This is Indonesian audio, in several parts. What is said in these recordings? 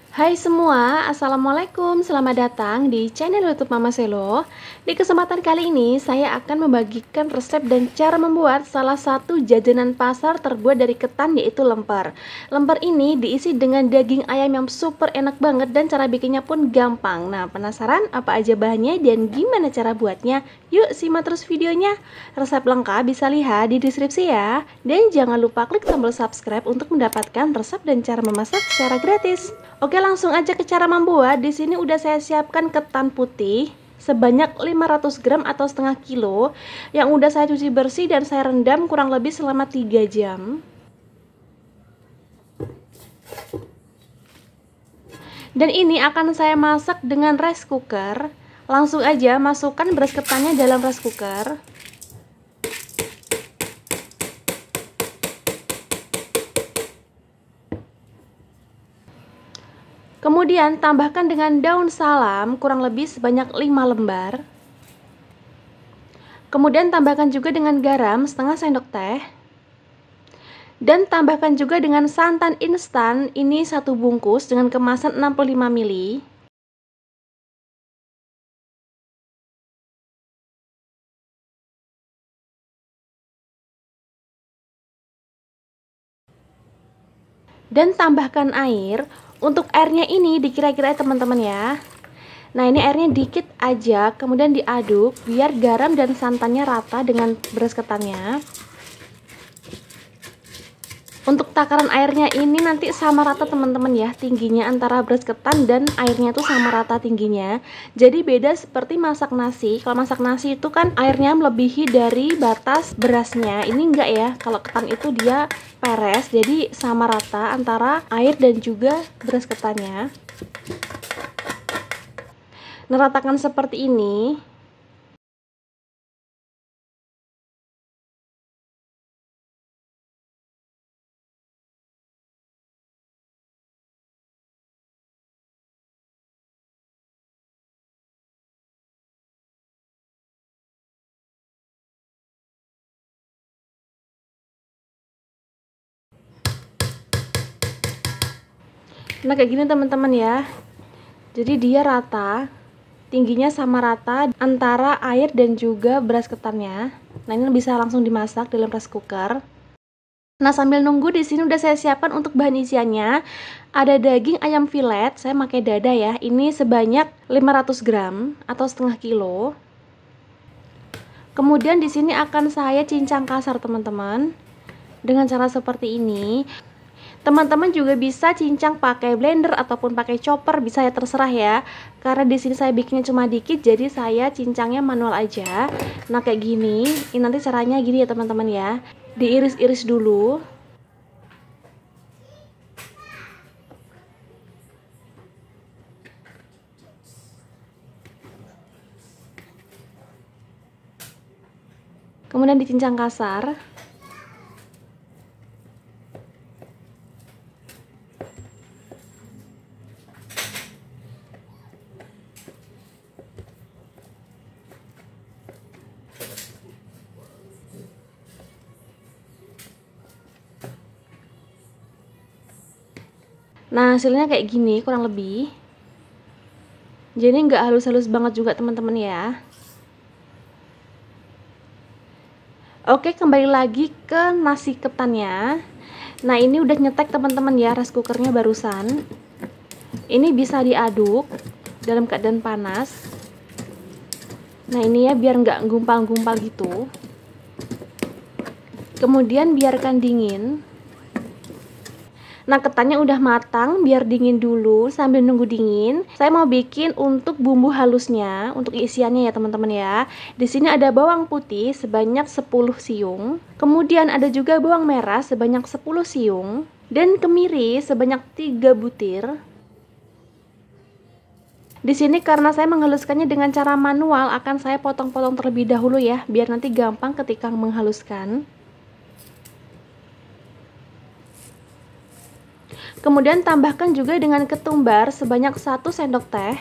Hai semua, Assalamualaikum, selamat datang di channel YouTube Mama Selo. Di kesempatan kali ini, saya akan membagikan resep dan cara membuat salah satu jajanan pasar terbuat dari ketan, yaitu lemper. Lemper ini diisi dengan daging ayam yang super enak banget dan cara bikinnya pun gampang. Nah, penasaran apa aja bahannya dan gimana cara buatnya? Yuk simak terus videonya. Resep lengkap bisa lihat di deskripsi ya. Dan jangan lupa klik tombol subscribe untuk mendapatkan resep dan cara memasak secara gratis. Oke, langsung aja ke cara membuat. Di sini udah saya siapkan ketan putih sebanyak 500 gram atau setengah kilo yang udah saya cuci bersih dan saya rendam kurang lebih selama 3 jam. Dan ini akan saya masak dengan rice cooker. Langsung aja masukkan beras ketannya dalam rice cooker. Kemudian tambahkan dengan daun salam kurang lebih sebanyak 5 lembar. Kemudian tambahkan juga dengan garam setengah sendok teh. Dan tambahkan juga dengan santan instan, ini 1 bungkus dengan kemasan 65 ml. Dan tambahkan air. Untuk airnya ini dikira-kira teman-teman ya. Nah, ini airnya dikit aja, kemudian diaduk biar garam dan santannya rata dengan beras ketannya. Untuk takaran airnya ini nanti sama rata teman-teman ya, tingginya antara beras ketan dan airnya tuh sama rata tingginya. Jadi beda seperti masak nasi. Kalau masak nasi itu kan airnya melebihi dari batas berasnya. Ini enggak ya, kalau ketan itu dia peres, jadi sama rata antara air dan juga beras ketannya. Meratakan seperti ini. Nah, kayak gini teman-teman ya. Jadi dia rata, tingginya sama rata antara air dan juga beras ketannya. Nah, ini bisa langsung dimasak dalam rice cooker. Nah, sambil nunggu di sini udah saya siapkan untuk bahan isiannya. Ada daging ayam filet, saya pakai dada ya. Ini sebanyak 500 gram atau setengah kilo. Kemudian di sini akan saya cincang kasar teman-teman. Dengan cara seperti ini. Teman-teman juga bisa cincang pakai blender ataupun pakai chopper, bisa ya, terserah ya. Karena di sini saya bikinnya cuma dikit, jadi saya cincangnya manual aja. Nah, kayak gini. Ini nanti caranya gini ya teman-teman ya. Diiris-iris dulu. Kemudian dicincang kasar. Nah, hasilnya kayak gini kurang lebih. Jadi nggak halus-halus banget juga teman-teman ya. Oke, kembali lagi ke nasi ketannya. Nah, ini udah nyetek teman-teman ya, rice cookernya barusan. Ini bisa diaduk dalam keadaan panas. Nah, ini ya biar nggak gumpal-gumpal gitu. Kemudian biarkan dingin. Nah, ketannya udah matang, biar dingin dulu. Sambil nunggu dingin, saya mau bikin untuk bumbu halusnya, untuk isiannya ya teman-teman ya. Di sini ada bawang putih sebanyak 10 siung. Kemudian ada juga bawang merah sebanyak 10 siung dan kemiri sebanyak 3 butir. Di sini karena saya menghaluskannya dengan cara manual, akan saya potong-potong terlebih dahulu ya, biar nanti gampang ketika menghaluskan. Kemudian tambahkan juga dengan ketumbar sebanyak 1 sendok teh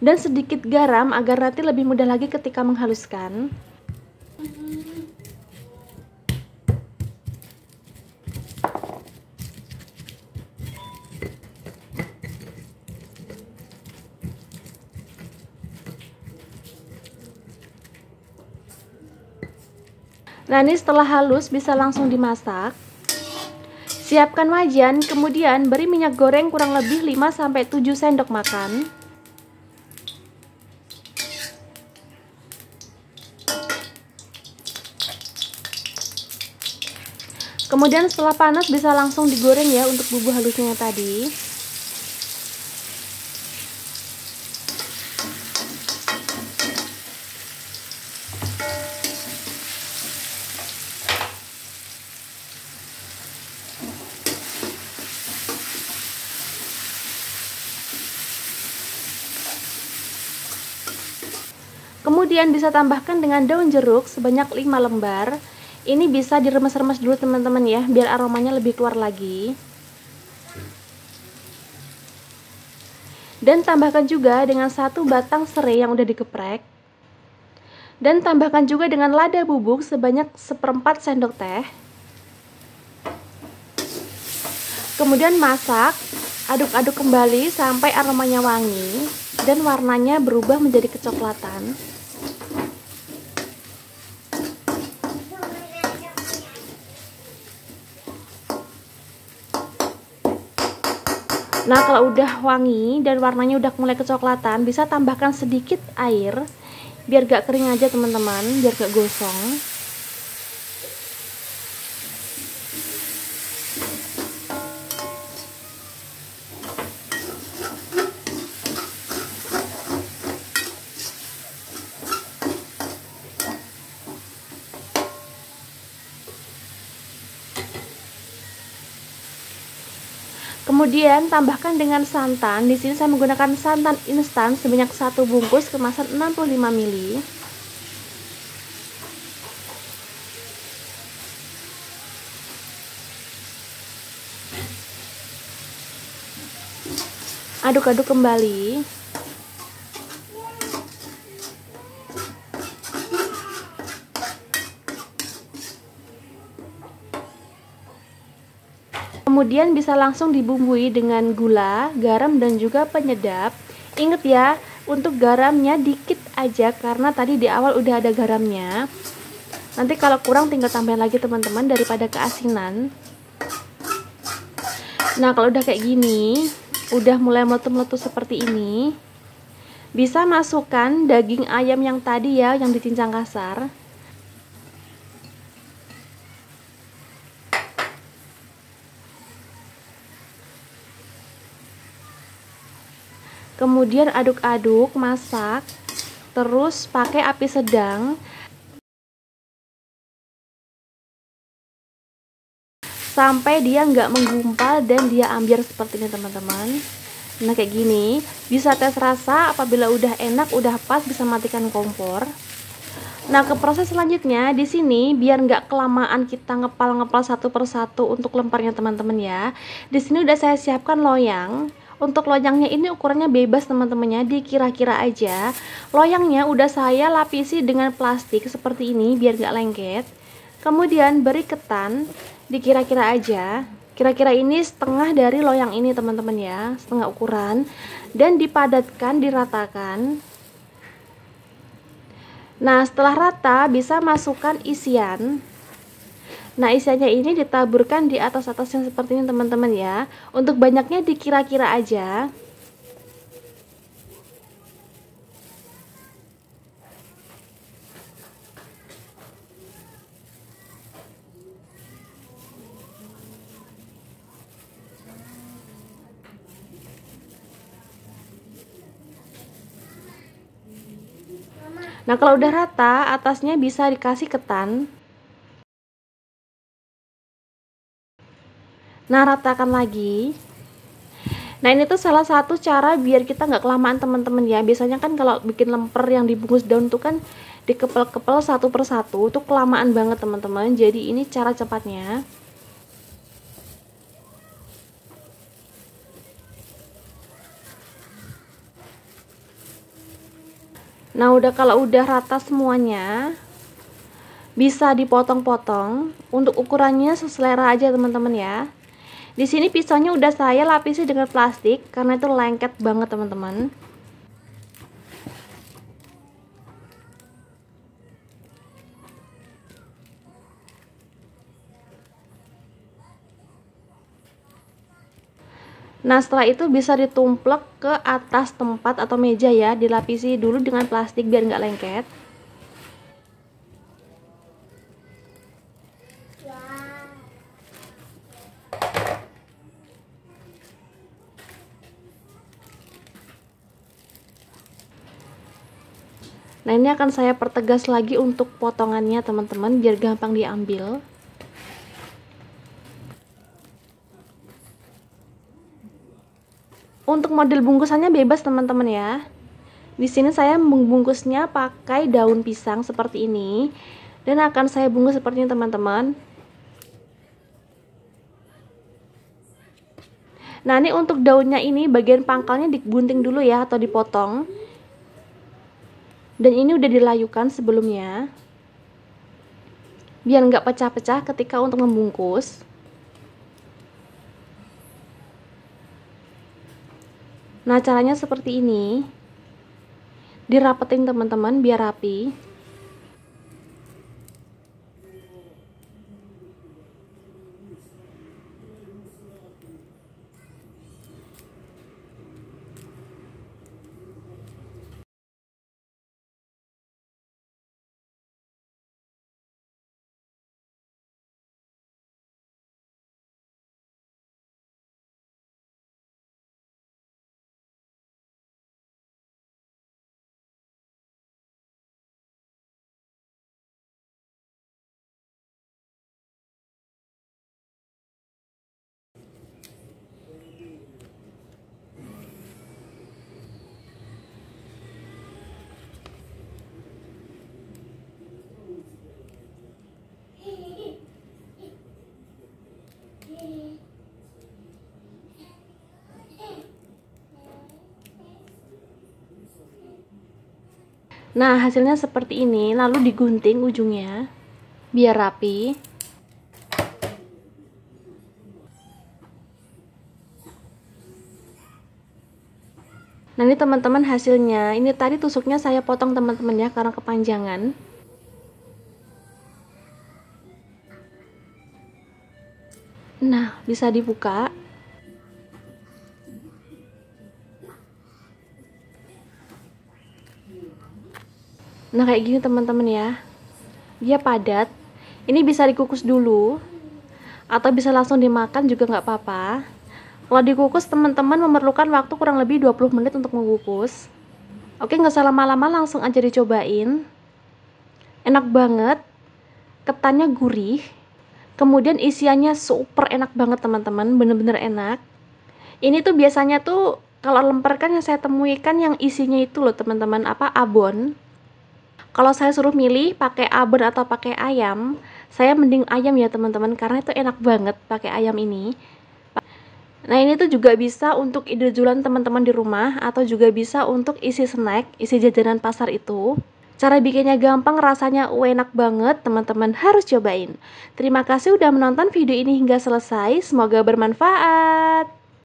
dan sedikit garam agar nanti lebih mudah lagi ketika menghaluskan. Nah, ini setelah halus bisa langsung dimasak. Siapkan wajan, kemudian beri minyak goreng kurang lebih 5-7 sendok makan. Kemudian setelah panas bisa langsung digoreng ya untuk bumbu halusnya tadi. Kemudian bisa tambahkan dengan daun jeruk sebanyak 5 lembar. Ini bisa diremes-remes dulu teman-teman ya, biar aromanya lebih keluar lagi. Dan tambahkan juga dengan 1 batang serai yang udah digeprek. Dan tambahkan juga dengan lada bubuk sebanyak 1/4 sendok teh. Kemudian masak, aduk-aduk kembali sampai aromanya wangi dan warnanya berubah menjadi kecoklatan. Nah, kalau udah wangi dan warnanya udah mulai kecoklatan, bisa tambahkan sedikit air biar gak kering aja teman-teman, biar gak gosong. Kemudian tambahkan dengan santan. Di sini saya menggunakan santan instan sebanyak 1 bungkus kemasan 65 ml. Aduk-aduk kembali. Kemudian bisa langsung dibumbui dengan gula, garam, dan juga penyedap. Ingat ya, untuk garamnya dikit aja karena tadi di awal udah ada garamnya. Nanti kalau kurang tinggal tambahin lagi teman-teman daripada keasinan. Nah, kalau udah kayak gini, udah mulai meletus-meletus seperti ini, bisa masukkan daging ayam yang tadi ya, yang dicincang kasar. Kemudian aduk-aduk, masak, terus pakai api sedang sampai dia nggak menggumpal dan dia ambiar seperti ini teman-teman. Nah, kayak gini bisa tes rasa. Apabila udah enak, udah pas, bisa matikan kompor. Nah, ke proses selanjutnya di sini biar nggak kelamaan kita ngepal-ngepal satu persatu untuk lemparnya teman-teman ya. Di sini udah saya siapkan loyang. Untuk loyangnya ini ukurannya bebas teman-temannya, dikira-kira aja. Loyangnya udah saya lapisi dengan plastik seperti ini biar nggak lengket. Kemudian beri ketan, dikira-kira aja. Kira-kira ini setengah dari loyang ini teman-teman ya, setengah ukuran. Dan dipadatkan, diratakan. Nah, setelah rata bisa masukkan isian. Nah, isiannya ini ditaburkan di atas-atasnya seperti ini teman-teman ya. Untuk banyaknya dikira-kira aja. Nah, kalau udah rata, atasnya bisa dikasih ketan. Nah, ratakan lagi. Nah, ini tuh salah satu cara biar kita nggak kelamaan teman-teman ya. Biasanya kan kalau bikin lemper yang dibungkus daun tuh kan dikepel-kepel satu persatu, tuh kelamaan banget teman-teman. Jadi ini cara cepatnya. Nah, kalau udah rata semuanya, bisa dipotong-potong. Untuk ukurannya seselera aja teman-teman ya. Di sini pisaunya udah saya lapisi dengan plastik karena itu lengket banget teman-teman. Nah, setelah itu bisa ditumplek ke atas tempat atau meja ya, dilapisi dulu dengan plastik biar nggak lengket. Nah, ini akan saya pertegas lagi untuk potongannya teman-teman, biar gampang diambil. Untuk model bungkusannya bebas teman-teman ya. Di sini saya membungkusnya pakai daun pisang seperti ini, dan akan saya bungkus seperti ini teman-teman. Nah, ini untuk daunnya ini bagian pangkalnya digunting dulu ya, atau dipotong. Dan ini udah dilayukan sebelumnya, biar nggak pecah-pecah ketika untuk membungkus. Nah, caranya seperti ini. Dirapetin teman-teman biar rapi. Nah, hasilnya seperti ini, lalu digunting ujungnya biar rapi. Nah, ini teman-teman hasilnya. Ini tadi tusuknya saya potong teman-teman ya, karena kepanjangan. Nah, bisa dibuka. Nah, kayak gini teman-teman ya. Dia padat. Ini bisa dikukus dulu, atau bisa langsung dimakan juga nggak apa-apa. Kalau dikukus teman-teman memerlukan waktu kurang lebih 20 menit untuk mengukus. Oke, nggak usah lama-lama, langsung aja dicobain. Enak banget, ketannya gurih, kemudian isiannya super enak banget teman-teman, bener-bener enak. Ini tuh biasanya tuh kalau lemper kan yang saya temui kan yang isinya itu loh teman-teman, apa, abon. Kalau saya suruh milih pakai abon atau pakai ayam, saya mending ayam ya teman-teman, karena itu enak banget pakai ayam ini. Nah, ini tuh juga bisa untuk ide jualan teman-teman di rumah, atau juga bisa untuk isi snack, isi jajanan pasar itu. Cara bikinnya gampang, rasanya enak banget, teman-teman harus cobain. Terima kasih udah menonton video ini hingga selesai, semoga bermanfaat.